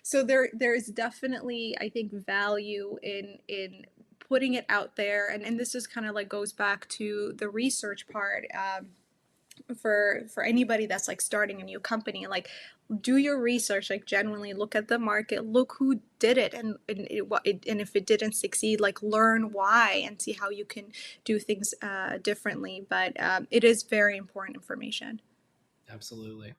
So there is definitely, I think, value in putting it out there, and this is kind of like goes back to the research part. For anybody that's like starting a new company, like, do your research, like genuinely look at the market, look who did it, and if it didn't succeed, like learn why and see how you can do things differently. But it is very important information. Absolutely.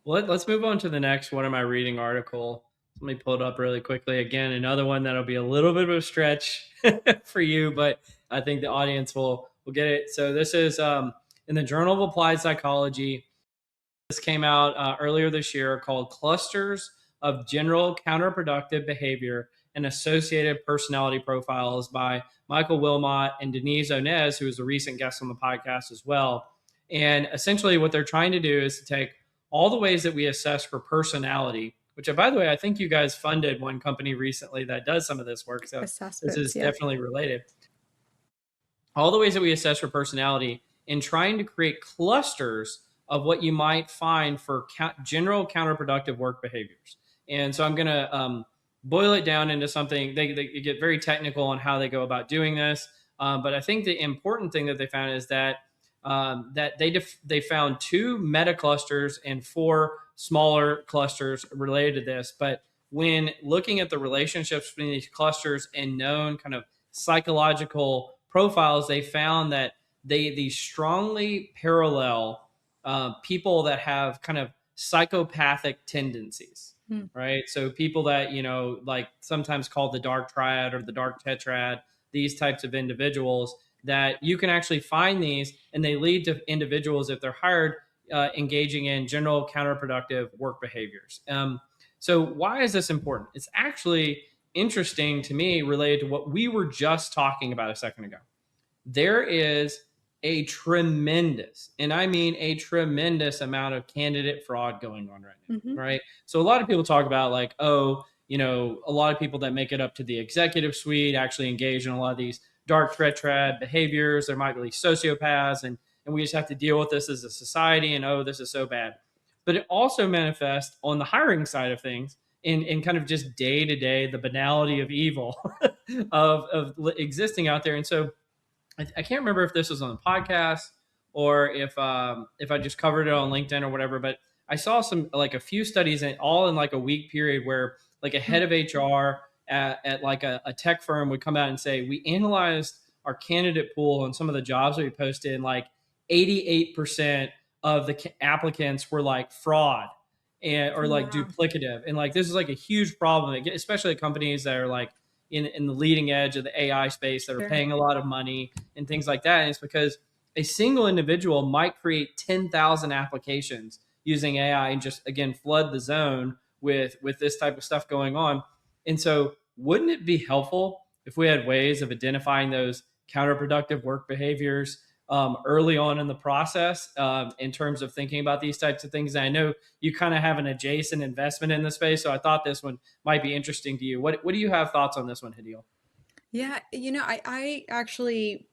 Well, let's move on to the next one of my reading article. Let me pull it up really quickly. Again, another one that'll be a little bit of a stretch for you, but I think the audience will get it. So this is in the Journal of Applied Psychology. This came out earlier this year, called Clusters of General Counterproductive Behavior and Associated Personality Profiles by Michael Wilmot and Denise Onez, who is a recent guest on the podcast as well. And essentially what they're trying to do is to take all the ways that we assess for personality, which, by the way, I think you guys funded one company recently that does some of this work. So this is definitely related. All the ways that we assess for personality, and trying to create clusters of what you might find for general counterproductive work behaviors. And so I'm going to boil it down into something. They get very technical on how they go about doing this. But I think the important thing that they found is that they found 2 meta clusters and 4 smaller clusters related to this. But when looking at the relationships between these clusters and known kind of psychological profiles, they found that they strongly parallel people that have kind of psychopathic tendencies, right? So people that, like sometimes called the dark triad or the dark tetrad, these types of individuals, that you can actually find these, and they lead to individuals, if they're hired, engaging in general counterproductive work behaviors. So why is this important? It's actually interesting to me related to what we were just talking about a second ago. There is a tremendous, and I mean a tremendous amount of candidate fraud going on right now, Mm-hmm. right? So a lot of people talk about like, oh, a lot of people that make it up to the executive suite actually engage in a lot of these dark threat behaviors. There might be sociopaths, and we just have to deal with this as a society. And oh, this is so bad. But it also manifests on the hiring side of things in kind of just day to day, the banality of evil of existing out there. And so I can't remember if this was on the podcast or if I just covered it on LinkedIn or whatever, but I saw some like a few studies and all in like a week period where like a head of HR at like a tech firm would come out and say, we analyzed our candidate pool and some of the jobs that we posted, and like 88% of the applicants were like fraud or like Wow. duplicative. And like this is like a huge problem, especially at companies that are like in the leading edge of the AI space that are Sure. paying a lot of money and things like that. And it's because a single individual might create 10,000 applications using AI and just again flood the zone with this type of stuff going on. And so wouldn't it be helpful if we had ways of identifying those counterproductive work behaviors early on in the process in terms of thinking about these types of things? And I know you kind of have an adjacent investment in the space, so I thought this one might be interesting to you. What do you have thoughts on this one, Hadeel? Yeah, I actually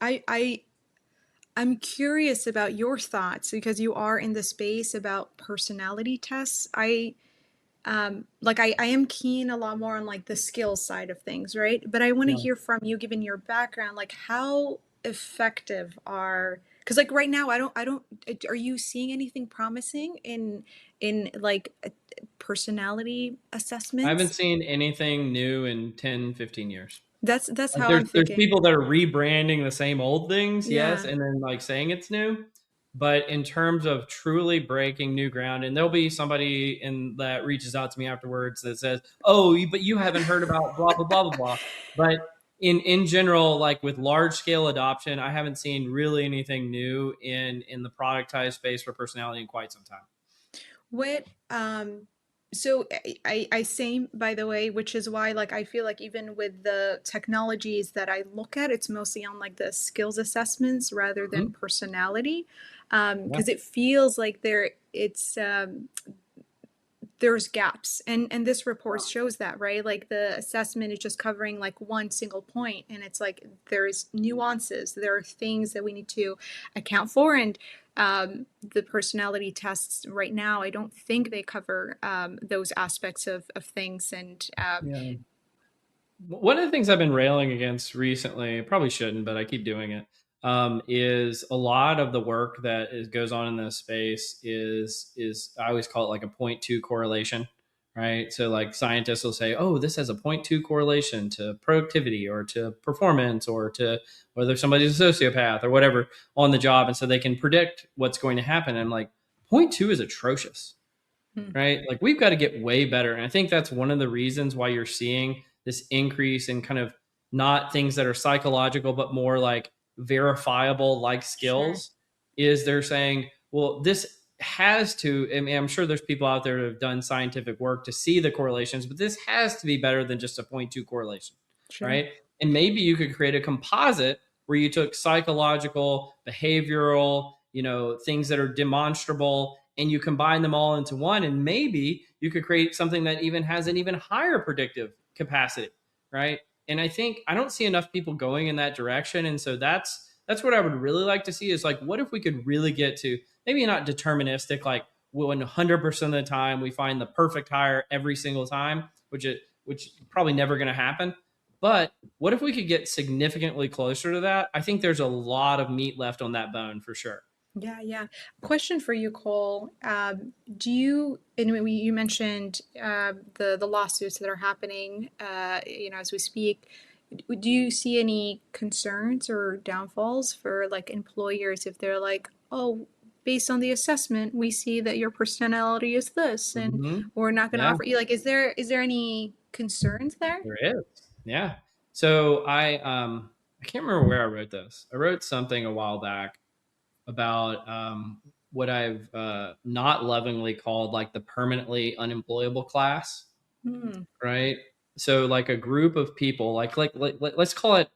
I I'm curious about your thoughts because you are in the space about personality tests. I am keen a lot more on like the skills side of things, right? But I want to Yeah. hear from you, given your background, like how effective are, because like right now I don't are you seeing anything promising in like personality I haven't assessments? seen anything new in 10, 15 years. That's Like how I'm there's thinking. people that are rebranding the same old things, yes, Yeah. and then like saying it's new. But in terms of truly breaking new ground, and there'll be somebody in that reaches out to me afterwards that says, "Oh, but you haven't heard about blah blah blah blah blah." But in general, like with large scale adoption, I haven't seen really anything new in the productized space for personality in quite some time. What so I same by the way, which is why like I feel like even with the technologies that I look at, it's mostly on like the skills assessments rather than Mhm. personality. Yeah, Because it feels like there's gaps and this report shows that, right? Like the assessment is just covering like one single point and it's like there's nuances, there are things that we need to account for, and the personality tests right now I don't think they cover those aspects of things, and yeah. One of the things I've been railing against recently, probably shouldn't, but I keep doing it, is a lot of the work that goes on in this space is I always call it like a point two correlation, right? So like scientists will say, oh, this has a point two correlation to productivity or to performance or to whether somebody's a sociopath or whatever on the job, and so they can predict what's going to happen. And I'm like, point two is atrocious, hmm, right? Like we've got to get way better. And I think that's one of the reasons why you're seeing this increase in kind of not things that are psychological, but more like verifiable like sure, skills is they're saying, well, this has to, I mean, I'm sure there's people out there that have done scientific work to see the correlations, but this has to be better than just a point two correlation, sure, right? And maybe you could create a composite where you took psychological, behavioral, things that are demonstrable, and you combine them all into one. And maybe you could create something that even has an even higher predictive capacity, right? And I don't see enough people going in that direction. And so that's what I would really like to see is like, what if we could really get to maybe not deterministic, like 100% of the time we find the perfect hire every single time, which probably never going to happen. But what if we could get significantly closer to that? I think there's a lot of meat left on that bone for sure. yeah, yeah. Question for you, Cole. Do you, and you mentioned the lawsuits that are happening, as we speak. Do you see any concerns or downfalls for like employers if they're like, oh, based on the assessment, we see that your personality is this, and Mm-hmm. we're not going to Yeah. offer you, like, is there any concerns there? There is. Yeah. So I can't remember where I wrote this. I wrote something a while back about what I've not lovingly called like the permanently unemployable class. Hmm. right? So like a group of people, let's call it,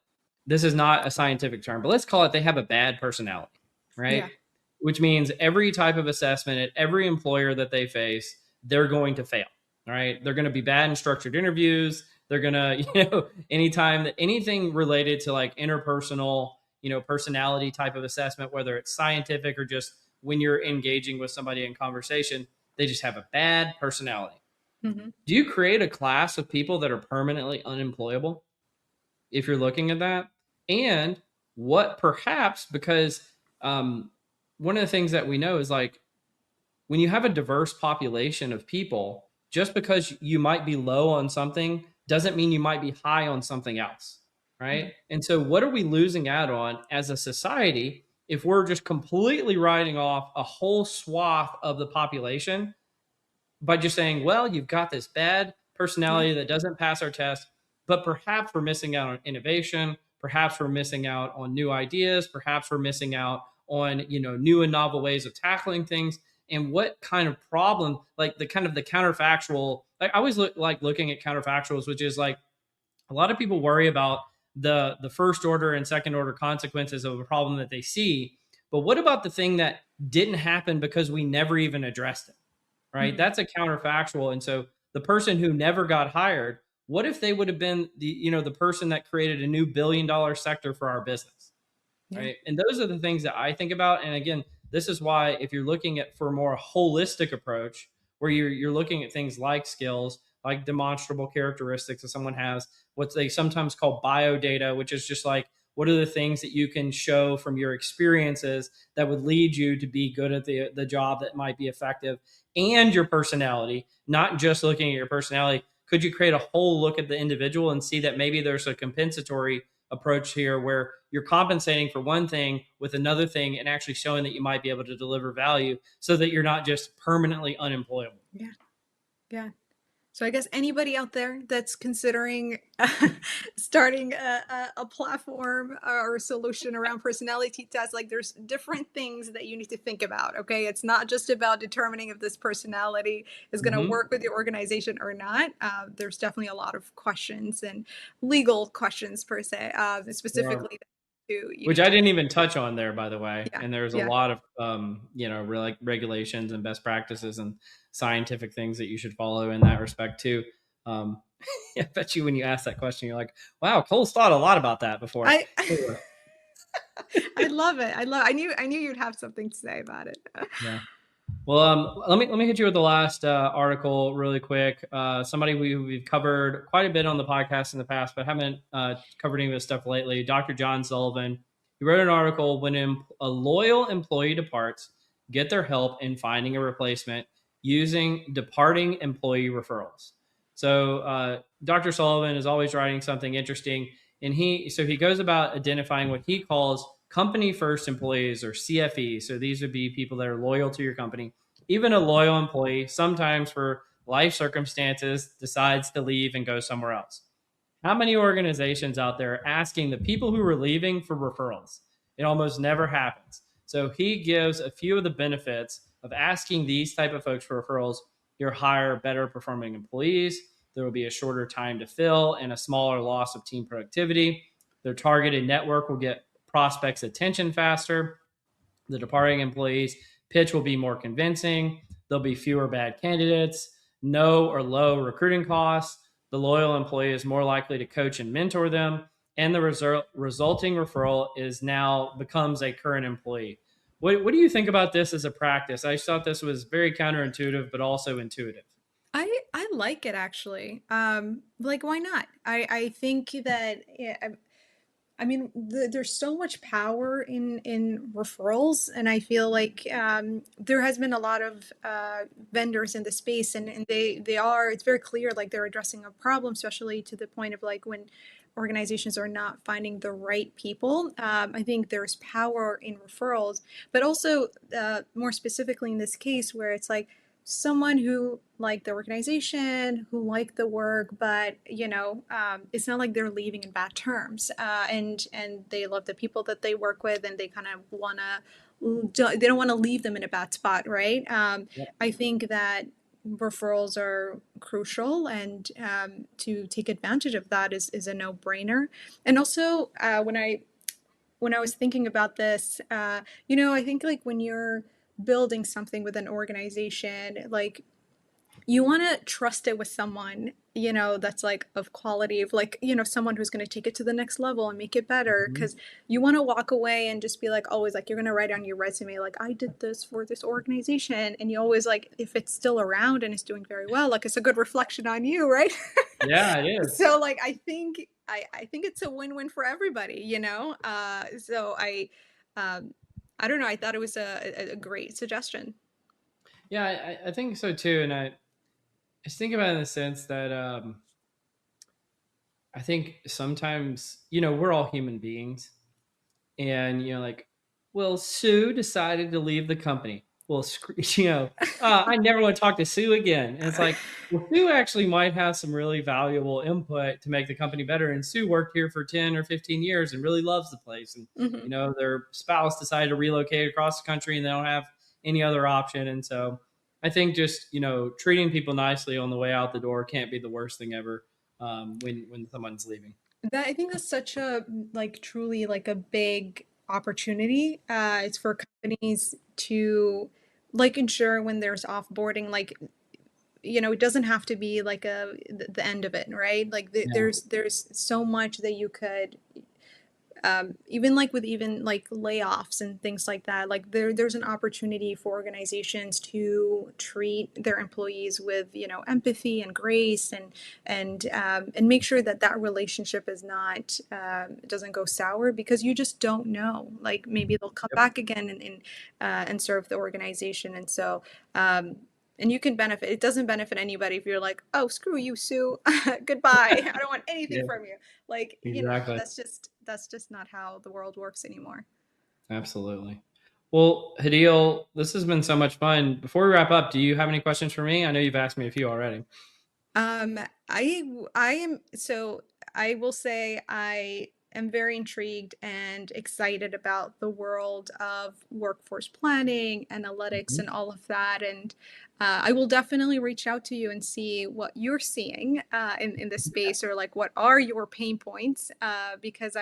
this is not a scientific term, but let's call it they have a bad personality, right? Yeah. Which means every type of assessment at every employer that they face, they're going to fail. All right. They're going to be bad in structured interviews. They're going to, anytime that anything related to like interpersonal, personality type of assessment, whether it's scientific or just when you're engaging with somebody in conversation, they just have a bad personality. Hmm. Do you create a class of people that are permanently unemployable if you're looking at that? And what perhaps, because one of the things that we know is like when you have a diverse population of people, just because you might be low on something doesn't mean you might be high on something else. Right. Hmm. And so, what are we losing out on as a society if we're just completely writing off a whole swath of the population by just saying, well, you've got this bad Yeah. personality that doesn't pass our test, but perhaps we're missing out on innovation. Perhaps we're missing out on new ideas. Perhaps we're missing out on, new and novel ways of tackling things. And what kind of problem, like the kind of the counterfactual, I always like looking at counterfactuals, which is like a lot of people worry about the first order and second order consequences of a problem that they see. But what about the thing that didn't happen because we never even addressed it? Right? Hmm. That's a counterfactual. And so the person who never got hired, what if they would have been the person that created a new $1 billion sector for our business? Yeah. Right? And those are the things that I think about. And again, this is why if you're looking at for a more holistic approach, where you're looking at things like skills, like demonstrable characteristics that someone has, what they sometimes call bio data, which is just like what are the things that you can show from your experiences that would lead you to be good at the job that might be effective, and your personality, not just looking at your personality. Could you create a whole look at the individual and see that maybe there's a compensatory approach here where you're compensating for one thing with another thing and actually showing that you might be able to deliver value so that you're not just permanently unemployable. Yeah. Yeah. So I guess anybody out there that's considering starting a platform or a solution around personality tests, like there's different things that you need to think about. Okay, it's not just about determining if this personality is going to Mm-hmm. work with your organization or not. There's definitely a lot of questions and legal questions per se, Sure. specifically to you Which need I to. didn't even touch on there, by the way. Yeah, And there's a yeah. lot of, regulations and best practices and scientific things that you should follow in that respect too. Um, I bet you when you ask that question, you're like, "Wow, Cole's thought a lot about that before." I I love it. I love. I knew you'd have something to say about it. Yeah. Well, let me hit you with the last article really quick. Somebody we've covered quite a bit on the podcast in the past, but haven't covered any of this stuff lately. Dr. John Sullivan. He wrote an article when a loyal employee departs, get their help in finding a replacement using departing employee referrals. So Dr. Sullivan is always writing something interesting, and he goes about identifying what he calls company first employees, or CFE. So these would be people that are loyal to your company. Even a loyal employee, sometimes for life circumstances, decides to leave and go somewhere else. How many organizations out there are asking the people who are leaving for referrals? It almost never happens. So he gives a few of the benefits of asking these type of folks for referrals. You'll hire better performing employees. There will be a shorter time to fill and a smaller loss of team productivity. Their targeted network will get prospects' attention faster. The departing employees' pitch will be more convincing. There'll be fewer bad candidates, no or low recruiting costs. The loyal employee is more likely to coach and mentor them, and the resulting referral is now becomes a current employee. What do you think about this as a practice? I just thought this was very counterintuitive, but also intuitive. I like it actually. Like why not? I think that yeah, I mean there's so much power in referrals, and I feel like there has been a lot of vendors in the space, and they are it's very clear like they're addressing a problem, especially to the point of like when organizations are not finding the right people. I think there's power in referrals, but also more specifically in this case where it's like someone who liked the organization, who liked the work, but it's not like they're leaving in bad terms, and they love the people that they work with, and they kind of wanna they don't want to leave them in a bad spot, right? Yep. I think that referrals are crucial, and to take advantage of that is a no-brainer. And also, when I was thinking about this, I think like when you're building something with an organization, like you want to trust it with someone, that's like of quality, of like, someone who's going to take it to the next level and make it better. Mhm. Because you want to walk away and just be like, always like, you're going to write on your resume, like, I did this for this organization. And you always like, if it's still around and it's doing very well, like it's a good reflection on you, right? Yeah, it is. So like, I think it's a win-win for everybody, so I don't know. I thought it was a great suggestion. Yeah, I think so too. And I just think about it in the sense that I think sometimes, we're all human beings. And, like, well, Sue decided to leave the company. Well, I never want to talk to Sue again. And it's like, well, Sue actually might have some really valuable input to make the company better. And Sue worked here for 10 or 15 years and really loves the place. And, Mhm. their spouse decided to relocate across the country and they don't have any other option. And so I think just, treating people nicely on the way out the door can't be the worst thing ever when someone's leaving. That I think that's such a like truly like a big opportunity. It's for companies to like ensure when there's offboarding, like it doesn't have to be like the end of it, right? Like Yeah. there's so much that you could even like with even like layoffs and things like that, like there's an opportunity for organizations to treat their employees with empathy and grace, and make sure that that relationship is not doesn't go sour, because you just don't know, like maybe they'll come Yep. back again and serve the organization. And so and you can benefit. It doesn't benefit anybody if you're like, oh, screw you, Sue. Goodbye. I don't want anything Yeah, from you. Like, exactly. that's just not how the world works anymore. Absolutely. Well, Hadeel, this has been so much fun. Before we wrap up, do you have any questions for me? I know you've asked me a few already. Um, I am so I will say I am very intrigued and excited about the world of workforce planning, analytics, Mhm. and all of that. And I will definitely reach out to you and see what you're seeing in this space, or like what are your pain points, because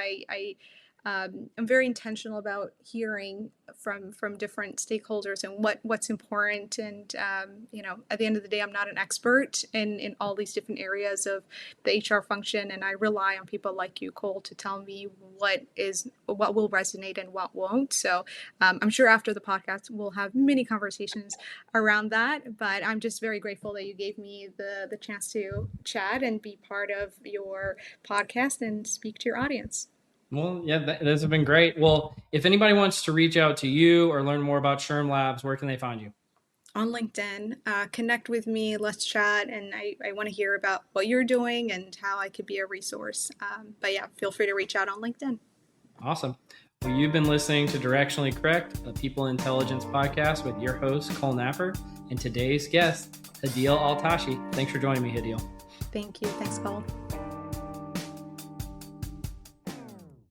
I'm very intentional about hearing from different stakeholders and what's important. And at the end of the day, I'm not an expert in all these different areas of the HR function, and I rely on people like you, Cole, to tell me what will resonate and what won't. So I'm sure after the podcast we'll have many conversations around that. But I'm just very grateful that you gave me the chance to chat and be part of your podcast and speak to your audience. Well, yeah, those have been great. Well, if anybody wants to reach out to you or learn more about SHRM Labs, where can they find you? On LinkedIn. Connect with me, let's chat, and I want to hear about what you're doing and how I could be a resource. But yeah, feel free to reach out on LinkedIn. Awesome. Well, you've been listening to Directionally Correct, a people intelligence podcast with your host, Cole Napper, and today's guest, Hadeel Al-Tashi. Thanks for joining me, Hadeel. Thank you. Thanks, Cole.